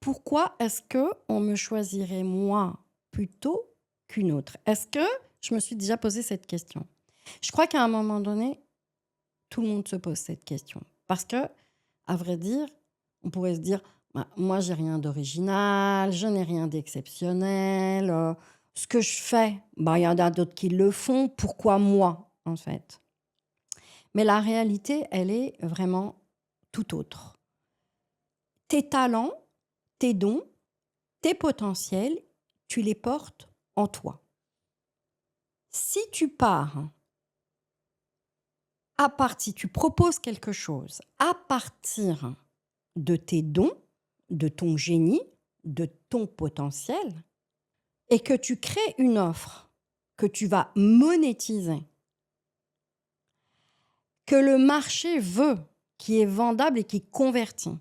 Pourquoi est-ce qu'on me choisirait moi plutôt qu'une autre? Est-ce que je me suis déjà posé cette question? Je crois qu'à un moment donné, tout le monde se pose cette question. Parce que, à vrai dire, on pourrait se dire: «Bah, moi, j'ai rien d'original, je n'ai rien d'exceptionnel, ce que je fais, bah, il y en a d'autres qui le font, pourquoi moi?» en fait. Mais la réalité, elle est vraiment tout autre. Tes talents, tes dons, tes potentiels, tu les portes en toi. Si tu pars si tu proposes quelque chose à partir de tes dons, de ton génie, de ton potentiel et que tu crées une offre que tu vas monétiser, que le marché veut, qui est vendable et qui convertit,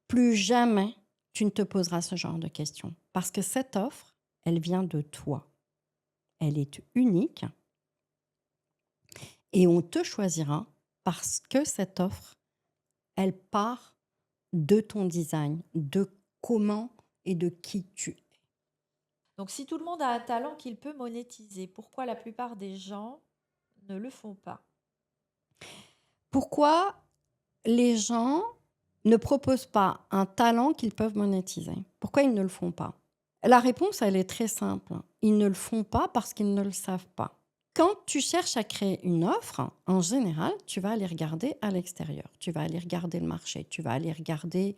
plus jamais tu ne te poseras ce genre de questions. Parce que cette offre, elle vient de toi. Elle est unique et on te choisira parce que cette offre, elle part de ton design, de comment et de qui tu es. Donc si tout le monde a un talent qu'il peut monétiser, pourquoi la plupart des gens ne le font pas? Pourquoi les gens ne proposent pas un talent qu'ils peuvent monétiser? Pourquoi ils ne le font pas? La réponse, elle est très simple. Ils ne le font pas parce qu'ils ne le savent pas. Quand tu cherches à créer une offre, en général, tu vas aller regarder à l'extérieur. Tu vas aller regarder le marché, tu vas aller regarder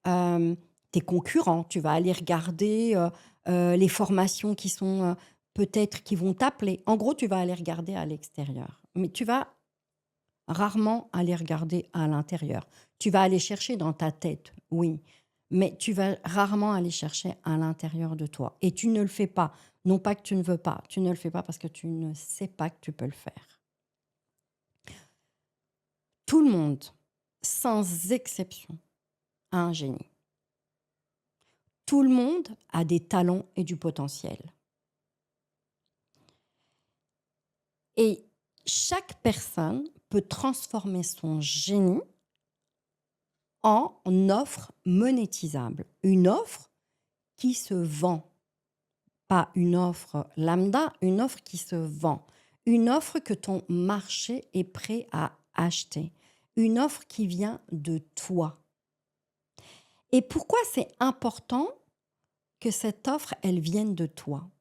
tes concurrents, tu vas aller regarder les formations qui sont peut-être qui vont t'appeler. En gros, tu vas aller regarder à l'extérieur. Mais tu vas rarement aller regarder à l'intérieur. Tu vas aller chercher dans ta tête, oui, mais tu vas rarement aller chercher à l'intérieur de toi. Et tu ne le fais pas. Non pas que tu ne veux pas, tu ne le fais pas parce que tu ne sais pas que tu peux le faire. Tout le monde, sans exception, a un génie. Tout le monde a des talents et du potentiel. Et chaque personne peut transformer son génie en offre monétisable. Une offre qui se vend. Pas une offre lambda, une offre qui se vend. Une offre que ton marché est prêt à acheter. Une offre qui vient de toi. Et pourquoi c'est important que cette offre, elle vienne de toi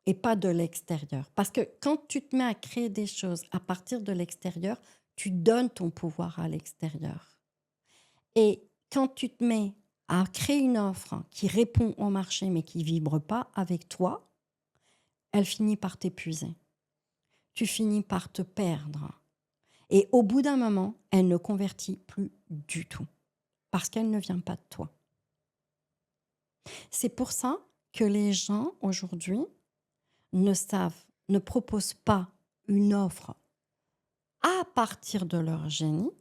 et pas de l'extérieur? Parce que quand tu te mets à créer des choses à partir de l'extérieur, tu donnes ton pouvoir à l'extérieur. Et quand tu te mets à créer une offre qui répond au marché mais qui vibre pas avec toi, elle finit par t'épuiser. Tu finis par te perdre. Et au bout d'un moment, elle ne convertit plus du tout parce qu'elle ne vient pas de toi. C'est pour ça que les gens aujourd'hui ne proposent pas une offre à partir de leur génie,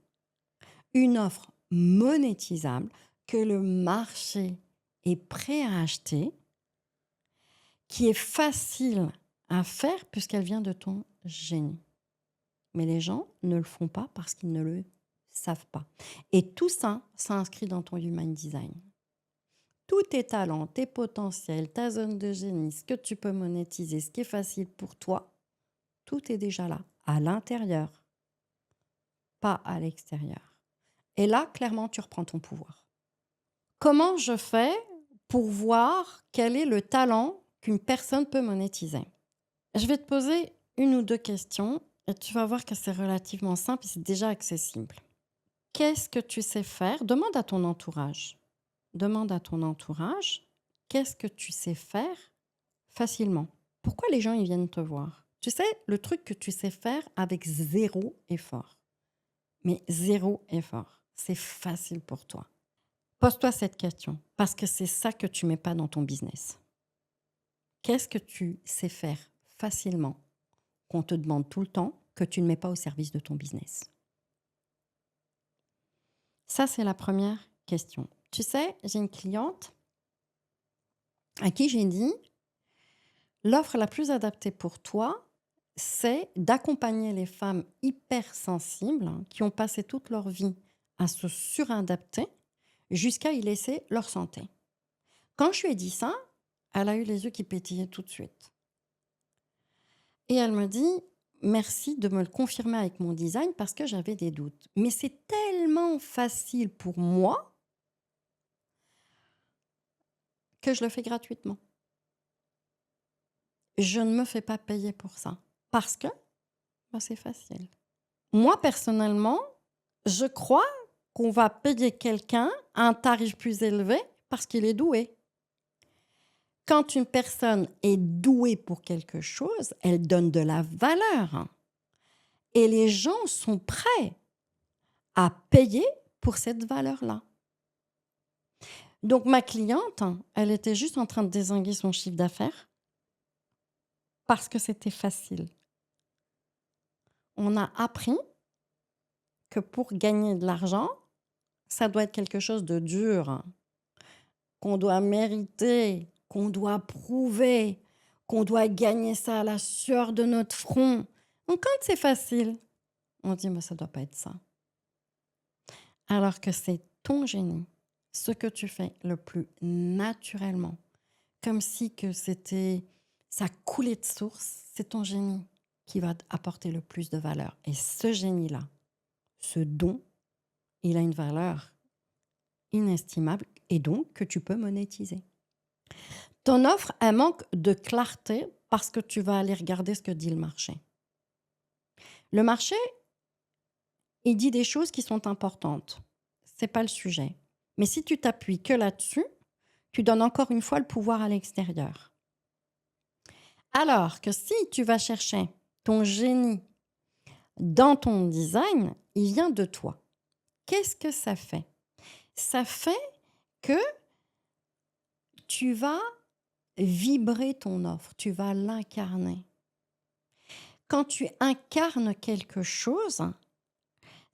une offre monétisable que le marché est prêt à acheter, qui est facile à faire puisqu'elle vient de ton génie. Mais les gens ne le font pas parce qu'ils ne le savent pas. Et tout ça s'inscrit dans ton human design. Tous tes talents, tes potentiels, ta zone de génie, ce que tu peux monétiser, ce qui est facile pour toi, tout est déjà là, à l'intérieur, pas à l'extérieur. Et là, clairement, tu reprends ton pouvoir. Comment je fais pour voir quel est le talent qu'une personne peut monétiser? Je vais te poser une ou deux questions et tu vas voir que c'est relativement simple et c'est déjà accessible. Qu'est-ce que tu sais faire? Demande à ton entourage. Demande à ton entourage, qu'est-ce que tu sais faire facilement? Pourquoi les gens ils viennent te voir? Tu sais, le truc que tu sais faire avec zéro effort. Mais zéro effort. C'est facile pour toi. Pose-toi cette question parce que c'est ça que tu mets pas dans ton business. Qu'est-ce que tu sais faire facilement qu'on te demande tout le temps que tu ne mets pas au service de ton business? Ça, c'est la première question. Tu sais, j'ai une cliente à qui j'ai dit: «L'offre la plus adaptée pour toi, c'est d'accompagner les femmes hypersensibles qui ont passé toute leur vie à se suradapter jusqu'à y laisser leur santé. Quand je lui ai dit ça, elle a eu les yeux qui pétillaient tout de suite. Et elle me dit: «Merci de me le confirmer avec mon design parce que j'avais des doutes. Mais c'est tellement facile pour moi que je le fais gratuitement. Je ne me fais pas payer pour ça parce que, c'est facile». Moi, personnellement, je crois qu'on va payer quelqu'un un tarif plus élevé parce qu'il est doué. Quand une personne est douée pour quelque chose, elle donne de la valeur et les gens sont prêts à payer pour cette valeur-là. Donc ma cliente, elle était juste en train de dézinguer son chiffre d'affaires parce que c'était facile. On a appris que pour gagner de l'argent, ça doit être quelque chose de dur, qu'on doit mériter, qu'on doit prouver, qu'on doit gagner ça à la sueur de notre front. Donc quand c'est facile, on dit: «Mais ça doit pas être ça». Alors que c'est ton génie, ce que tu fais le plus naturellement, comme si que c'était ça coulait de source, c'est ton génie qui va apporter le plus de valeur. Et ce génie-là, ce don, il a une valeur inestimable et donc que tu peux monétiser. Ton offre, elle manque de clarté parce que tu vas aller regarder ce que dit le marché. Le marché, il dit des choses qui sont importantes. C'est pas le sujet. Mais si tu t'appuies que là-dessus, tu donnes encore une fois le pouvoir à l'extérieur. Alors que si tu vas chercher ton génie dans ton design, il vient de toi. Qu'est-ce que ça fait? Ça fait que tu vas vibrer ton offre, tu vas l'incarner. Quand tu incarnes quelque chose,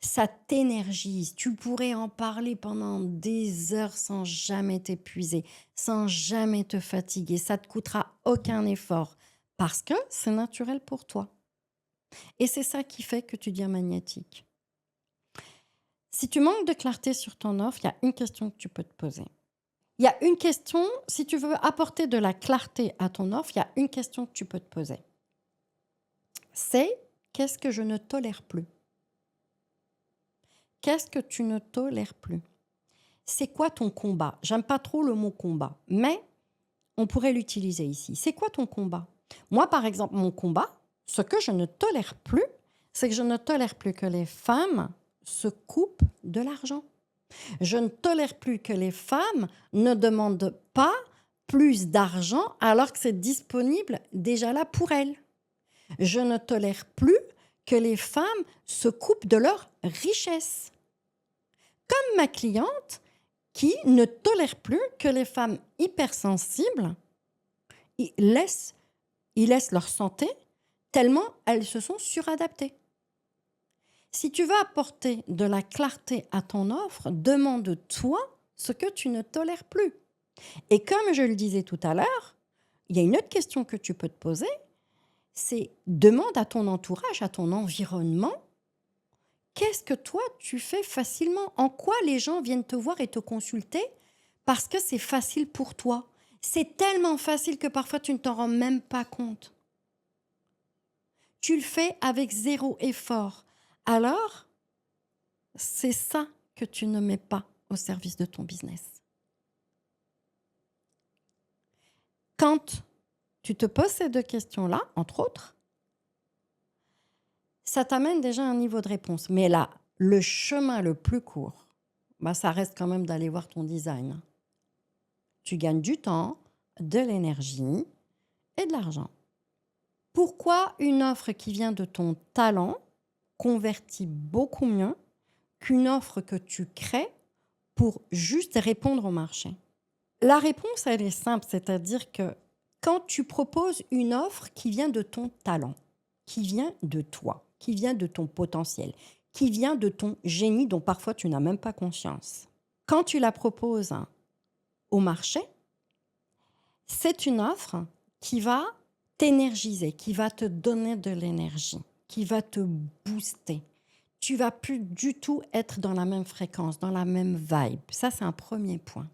ça t'énergise. Tu pourrais en parler pendant des heures sans jamais t'épuiser, sans jamais te fatiguer. Ça ne te coûtera aucun effort parce que c'est naturel pour toi. Et c'est ça qui fait que tu deviens magnétique. Si tu manques de clarté sur ton offre, il y a une question que tu peux te poser. Il y a une question, si tu veux apporter de la clarté à ton offre, il y a une question que tu peux te poser. C'est: qu'est-ce que je ne tolère plus? Qu'est-ce que tu ne tolères plus? C'est quoi ton combat? J'aime pas trop le mot combat, mais on pourrait l'utiliser ici. C'est quoi ton combat? Moi, par exemple, mon combat, ce que je ne tolère plus, c'est que je ne tolère plus que les femmes se coupent de l'argent. Je ne tolère plus que les femmes ne demandent pas plus d'argent alors que c'est disponible déjà là pour elles. Je ne tolère plus que les femmes se coupent de leur richesse. Comme ma cliente qui ne tolère plus que les femmes hypersensibles laissent leur santé tellement elles se sont suradaptées. Si tu veux apporter de la clarté à ton offre, demande-toi ce que tu ne tolères plus. Et comme je le disais tout à l'heure, il y a une autre question que tu peux te poser, c'est: demande à ton entourage, à ton environnement, qu'est-ce que toi tu fais facilement? En quoi les gens viennent te voir et te consulter parce que c'est facile pour toi? C'est tellement facile que parfois tu ne t'en rends même pas compte. Tu le fais avec zéro effort. Alors, c'est ça que tu ne mets pas au service de ton business. Quand tu te poses ces deux questions-là, entre autres, ça t'amène déjà à un niveau de réponse. Mais là, le chemin le plus court, ça reste quand même d'aller voir ton design. Tu gagnes du temps, de l'énergie et de l'argent. Pourquoi une offre qui vient de ton talent convertit beaucoup mieux qu'une offre que tu crées pour juste répondre au marché? La réponse, elle est simple, c'est-à-dire que quand tu proposes une offre qui vient de ton talent, qui vient de toi, qui vient de ton potentiel, qui vient de ton génie dont parfois tu n'as même pas conscience. Quand tu la proposes au marché, c'est une offre qui va t'énergiser, qui va te donner de l'énergie, qui va te booster. tu vas plus du tout être dans la même fréquence, dans la même vibe. Ça, c'est un premier point.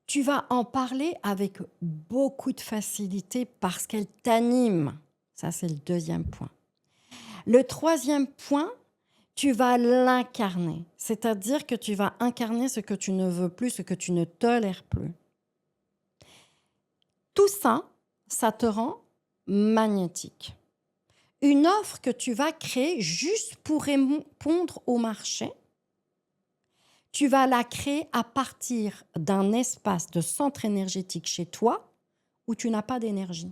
Tu vas en parler avec beaucoup de facilité parce qu'elle t'anime. Ça, c'est le deuxième point. Le troisième point, tu vas l'incarner. C'est-à-dire que tu vas incarner ce que tu ne veux plus, ce que tu ne tolères plus. Tout ça, ça te rend magnétique. Une offre que tu vas créer juste pour répondre au marché, tu vas la créer à partir d'un espace de centre énergétique chez toi où tu n'as pas d'énergie.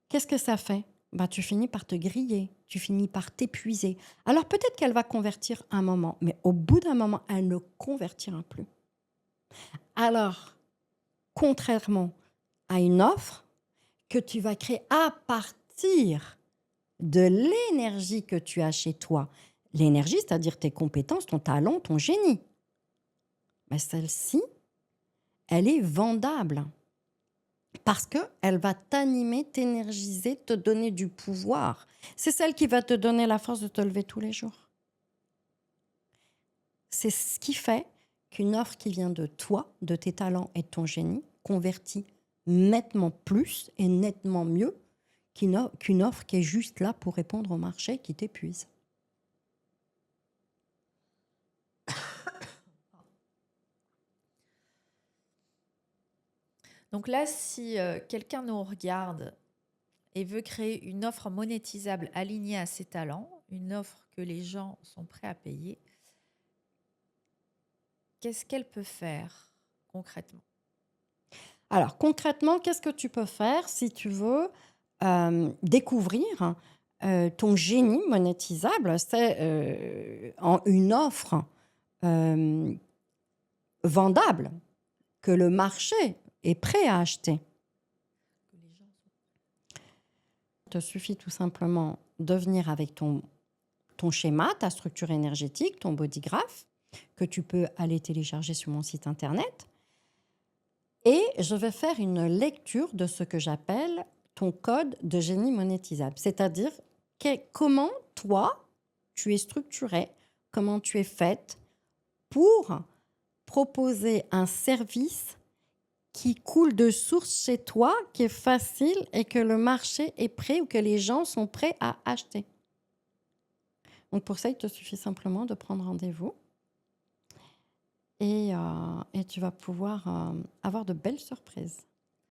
Qu'est-ce que ça fait? Tu finis par te griller, tu finis par t'épuiser. Alors peut-être qu'elle va convertir un moment, mais au bout d'un moment, elle ne convertira plus. Alors, contrairement à une offre que tu vas créer à partir de l'énergie que tu as chez toi, l'énergie, c'est-à-dire tes compétences, ton talent, ton génie, mais celle-ci, elle est vendable. Parce qu'elle va t'animer, t'énergiser, te donner du pouvoir. C'est celle qui va te donner la force de te lever tous les jours. C'est ce qui fait qu'une offre qui vient de toi, de tes talents et de ton génie, convertit nettement plus et nettement mieux qu'une offre qui est juste là pour répondre au marché qui t'épuise. Donc là, si quelqu'un nous regarde et veut créer une offre monétisable alignée à ses talents, une offre que les gens sont prêts à payer, qu'est-ce qu'elle peut faire concrètement? Alors concrètement, qu'est-ce que tu peux faire si tu veux découvrir ton génie monétisable? C'est une offre vendable que le marché est prêt à acheter. Il te suffit tout simplement de venir avec ton schéma, ta structure énergétique, ton bodygraph, que tu peux aller télécharger sur mon site internet. Et je vais faire une lecture de ce que j'appelle ton code de génie monétisable. C'est-à-dire comment toi, tu es structuré, comment tu es faite pour proposer un service qui coule de source chez toi, qui est facile et que le marché est prêt ou que les gens sont prêts à acheter. Donc pour ça, il te suffit simplement de prendre rendez-vous et tu vas pouvoir avoir de belles surprises.